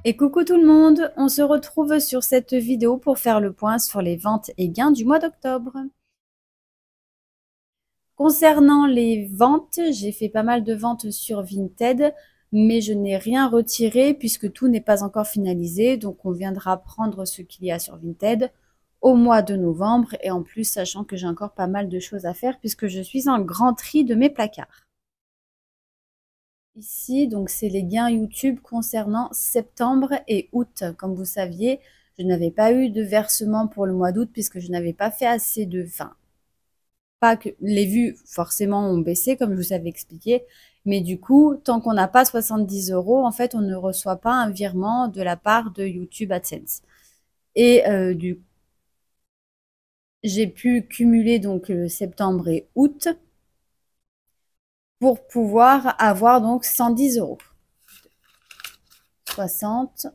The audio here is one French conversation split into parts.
Et coucou tout le monde, on se retrouve sur cette vidéo pour faire le point sur les ventes et gains du mois d'octobre. Concernant les ventes, j'ai fait pas mal de ventes sur Vinted, mais je n'ai rien retiré puisque tout n'est pas encore finalisé. Donc on viendra prendre ce qu'il y a sur Vinted au mois de novembre et en plus sachant que j'ai encore pas mal de choses à faire puisque je suis en grand tri de mes placards. Ici, donc c'est les gains YouTube concernant septembre et août. Comme vous saviez, je n'avais pas eu de versement pour le mois d'août puisque je n'avais pas fait assez de... Enfin, pas que les vues forcément ont baissé comme je vous avais expliqué. Mais du coup, tant qu'on n'a pas 70 €, en fait, on ne reçoit pas un virement de la part de YouTube AdSense. Et j'ai pu cumuler donc septembre et août pour pouvoir avoir donc 110 €. 60,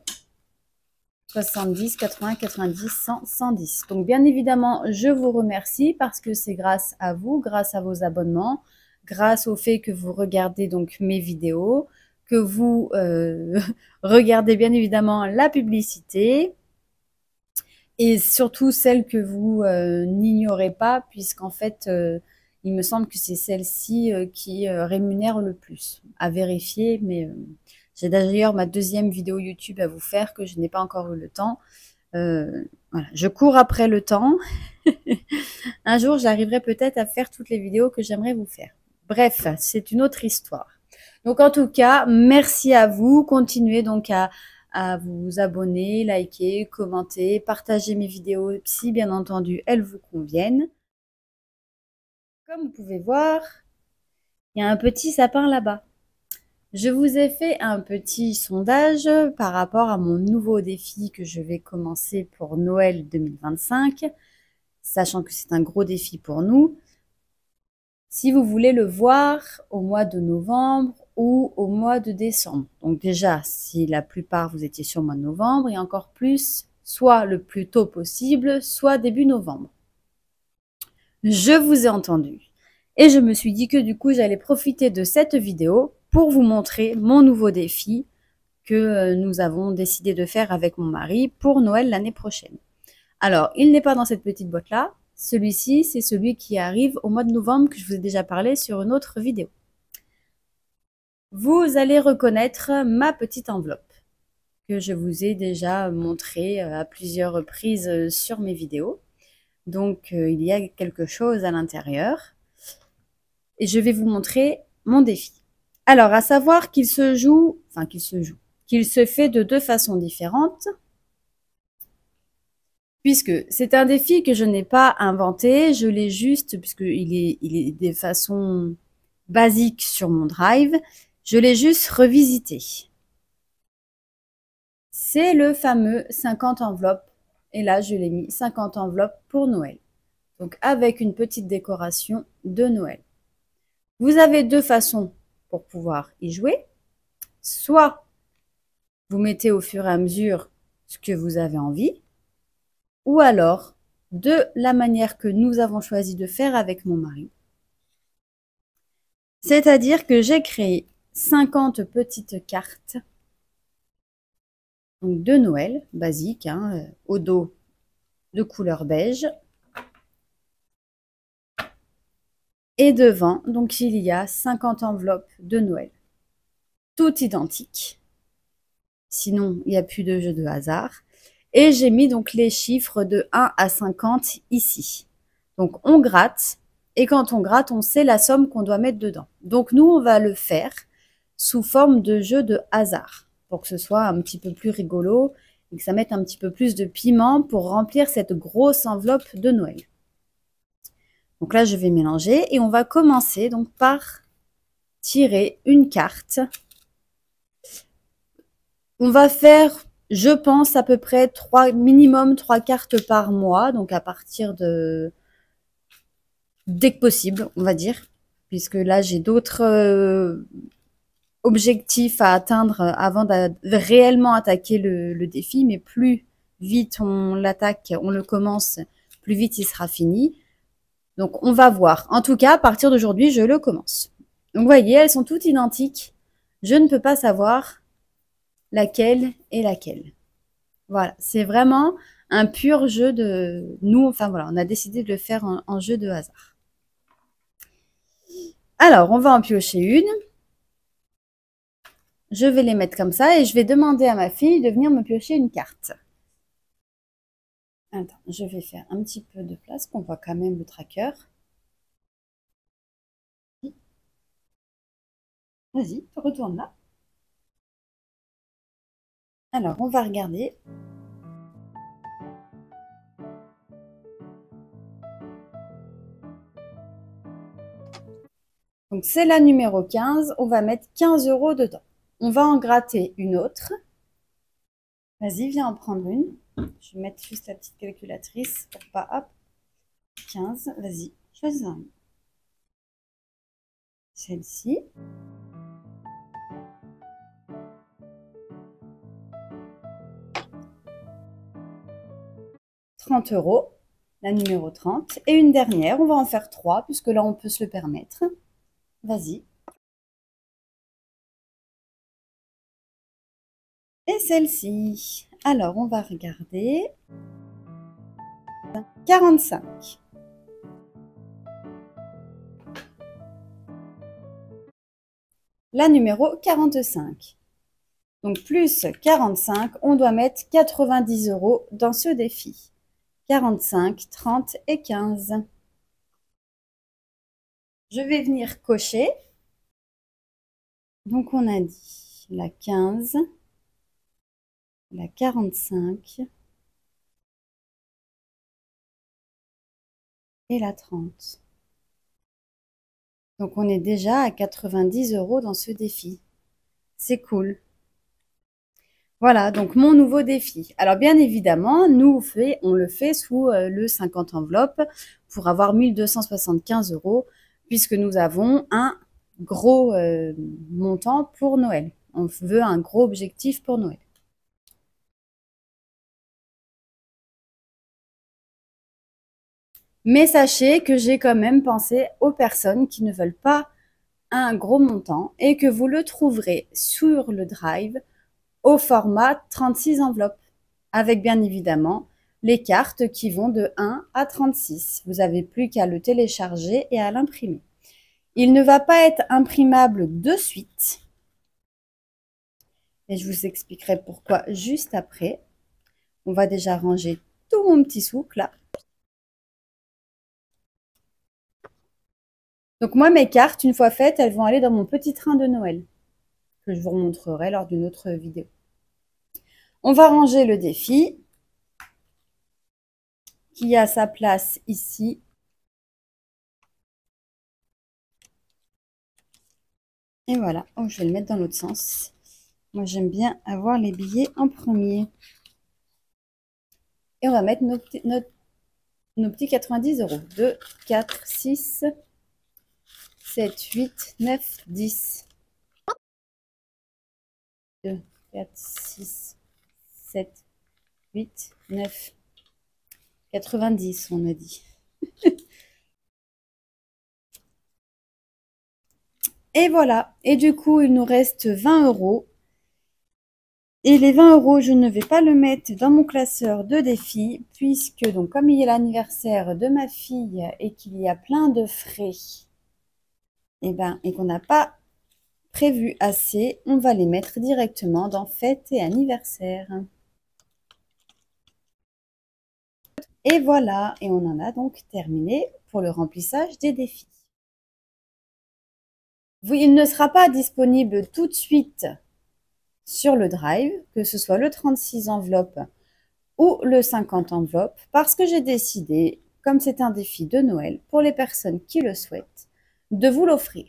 70, 80, 90, 100, 110. Donc bien évidemment, je vous remercie parce que c'est grâce à vous, grâce à vos abonnements, grâce au fait que vous regardez donc mes vidéos, que vous regardez bien évidemment la publicité et surtout celle que vous n'ignorez pas puisqu'en fait, il me semble que c'est celle-ci qui rémunère le plus. À vérifier, mais j'ai d'ailleurs ma deuxième vidéo YouTube à vous faire que je n'ai pas encore eu le temps. Voilà, je cours après le temps. Un jour, j'arriverai peut-être à faire toutes les vidéos que j'aimerais vous faire. Bref, c'est une autre histoire. Donc en tout cas, merci à vous. Continuez donc à vous abonner, liker, commenter, partager mes vidéos si bien entendu elles vous conviennent. Comme vous pouvez voir, il y a un petit sapin là-bas. Je vous ai fait un petit sondage par rapport à mon nouveau défi que je vais commencer pour Noël 2025, sachant que c'est un gros défi pour nous. Si vous voulez le voir au mois de novembre ou au mois de décembre. Donc déjà, si la plupart vous étiez sur le mois de novembre et encore plus, soit le plus tôt possible, soit début novembre. Je vous ai entendu et je me suis dit que du coup, j'allais profiter de cette vidéo pour vous montrer mon nouveau défi que nous avons décidé de faire avec mon mari pour Noël l'année prochaine. Alors, il n'est pas dans cette petite boîte-là. Celui-ci, c'est celui qui arrive au mois de novembre que je vous ai déjà parlé sur une autre vidéo. Vous allez reconnaître ma petite enveloppe que je vous ai déjà montrée à plusieurs reprises sur mes vidéos. Donc, il y a quelque chose à l'intérieur. Et je vais vous montrer mon défi. Alors, à savoir qu'il se fait de deux façons différentes, puisque c'est un défi que je n'ai pas inventé, je l'ai juste, puisqu'il est des façons basiques sur mon drive, je l'ai juste revisité. C'est le fameux 50 enveloppes, et là je l'ai mis 50 enveloppes pour Noël, donc avec une petite décoration de Noël. Vous avez deux façons pour pouvoir y jouer. Soit vous mettez au fur et à mesure ce que vous avez envie, ou alors de la manière que nous avons choisi de faire avec mon mari. C'est-à-dire que j'ai créé 50 petites cartes donc de Noël, basiques, au dos de couleur beige. Et devant, donc il y a 50 enveloppes de Noël, toutes identiques. Sinon, il n'y a plus de jeu de hasard. Et j'ai mis donc les chiffres de 1 à 50 ici. Donc on gratte, et quand on gratte, on sait la somme qu'on doit mettre dedans. Donc nous, on va le faire sous forme de jeu de hasard, pour que ce soit un petit peu plus rigolo, et que ça mette un petit peu plus de piment pour remplir cette grosse enveloppe de Noël. Donc là, je vais mélanger et on va commencer donc par tirer une carte. On va faire, je pense, à peu près minimum 3 cartes par mois, donc à partir de dès que possible, on va dire, puisque là, j'ai d'autres objectifs à atteindre avant de réellement attaquer le défi, mais plus vite on l'attaque, on le commence, plus vite il sera fini. Donc, on va voir. En tout cas, à partir d'aujourd'hui, je le commence. Donc, vous voyez, elles sont toutes identiques. Je ne peux pas savoir laquelle et laquelle. Voilà, c'est vraiment un pur jeu de nous. Enfin voilà, on a décidé de le faire en jeu de hasard. Alors, on va en piocher une. Je vais les mettre comme ça et je vais demander à ma fille de venir me piocher une carte. Attends, je vais faire un petit peu de place qu'on voit quand même le tracker. Vas-y, retourne là. Alors, on va regarder. Donc, c'est la numéro 15. On va mettre 15 € dedans. On va en gratter une autre. Vas-y, viens en prendre une. Je vais mettre juste la petite calculatrice pour pas... Hop. 15. Vas-y, choisis un. Celle-ci. 30 €, la numéro 30. Et une dernière, on va en faire 3, puisque là, on peut se le permettre. Vas-y. Et celle-ci. Alors, on va regarder. 45. La numéro 45. Donc, plus 45, on doit mettre 90 € dans ce défi. 45, 30 et 15. Je vais venir cocher. Donc, on a dit la 15, la 45 et la 30. Donc, on est déjà à 90 € dans ce défi. C'est cool. Voilà, donc mon nouveau défi. Alors, bien évidemment, on le fait sous le 50 enveloppes pour avoir 1275 €, puisque nous avons un gros montant pour Noël. On veut un gros objectif pour Noël. Mais sachez que j'ai quand même pensé aux personnes qui ne veulent pas un gros montant et que vous le trouverez sur le Drive au format 36 enveloppes, avec bien évidemment les cartes qui vont de 1 à 36. Vous n'avez plus qu'à le télécharger et à l'imprimer. Il ne va pas être imprimable de suite. Et je vous expliquerai pourquoi juste après. On va déjà ranger tout mon petit souk là. Donc moi, mes cartes, une fois faites, elles vont aller dans mon petit train de Noël, que je vous remontrerai lors d'une autre vidéo. On va ranger le défi, qui a sa place ici. Et voilà. Oh, je vais le mettre dans l'autre sens. Moi, j'aime bien avoir les billets en premier. Et on va mettre nos petits 90 €. 2, 4, 6, 7, 8, 9, 10. 2, 4, 6, 7, 8, 9, 90, on a dit. Et voilà. Et du coup, il nous reste 20 €. Et les 20 €, je ne vais pas le mettre dans mon classeur de défis, puisque donc comme il est l'anniversaire de ma fille et qu'il y a plein de frais, et qu'on n'a pas prévu assez, on va les mettre directement dans fête et anniversaire. Et voilà, et on en a donc terminé pour le remplissage des défis. Il ne sera pas disponible tout de suite sur le Drive, que ce soit le 36 enveloppes ou le 50 enveloppes, parce que j'ai décidé, comme c'est un défi de Noël, pour les personnes qui le souhaitent, de vous l'offrir.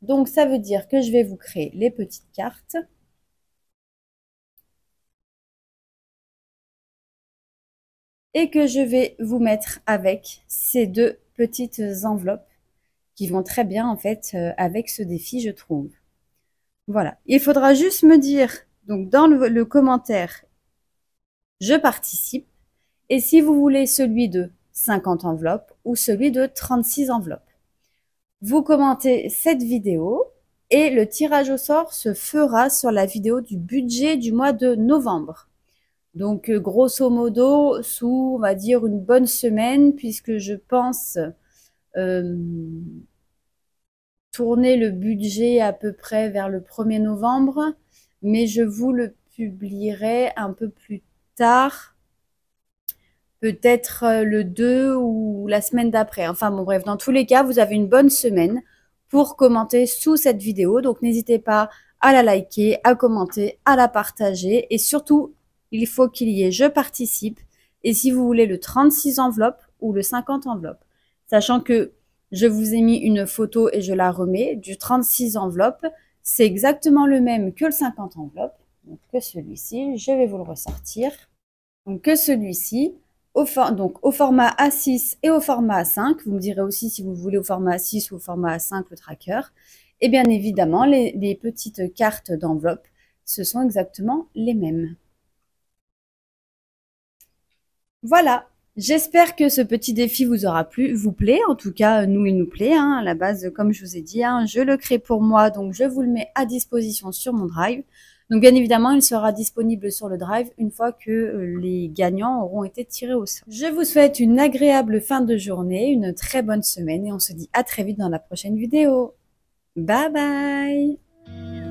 Donc ça veut dire que je vais vous créer les petites cartes. Et que je vais vous mettre avec ces deux petites enveloppes qui vont très bien en fait avec ce défi, je trouve. Voilà. Il faudra juste me dire, donc dans le commentaire, je participe. Et si vous voulez celui de 50 enveloppes ou celui de 36 enveloppes. Vous commentez cette vidéo Et le tirage au sort se fera sur la vidéo du budget du mois de novembre. Donc, grosso modo, sous, on va dire, une bonne semaine, puisque je pense tourner le budget à peu près vers le 1er novembre, mais je vous le publierai un peu plus tard, peut-être le 2 ou la semaine d'après. Enfin bon, bref, dans tous les cas, vous avez une bonne semaine pour commenter sous cette vidéo. Donc, n'hésitez pas à la liker, à commenter, à la partager. Et surtout, il faut qu'il y ait « Je participe » et si vous voulez le 36 enveloppes ou le 50 enveloppes. Sachant que je vous ai mis une photo et je la remets du 36 enveloppes. C'est exactement le même que le 50 enveloppes. Donc, que celui-ci, je vais vous le ressortir. Donc, que celui-ci, au format A6 et au format A5. Vous me direz aussi si vous voulez au format A6 ou au format A5 le tracker. Et bien évidemment, les petites cartes d'enveloppe, ce sont exactement les mêmes. Voilà, j'espère que ce petit défi vous plaît. En tout cas, nous, il nous plaît. Hein. À la base, comme je vous ai dit, hein, je le crée pour moi, donc je vous le mets à disposition sur mon Drive. Donc, bien évidemment, il sera disponible sur le Drive une fois que les gagnants auront été tirés au sort. Je vous souhaite une agréable fin de journée, une très bonne semaine et on se dit à très vite dans la prochaine vidéo. Bye bye!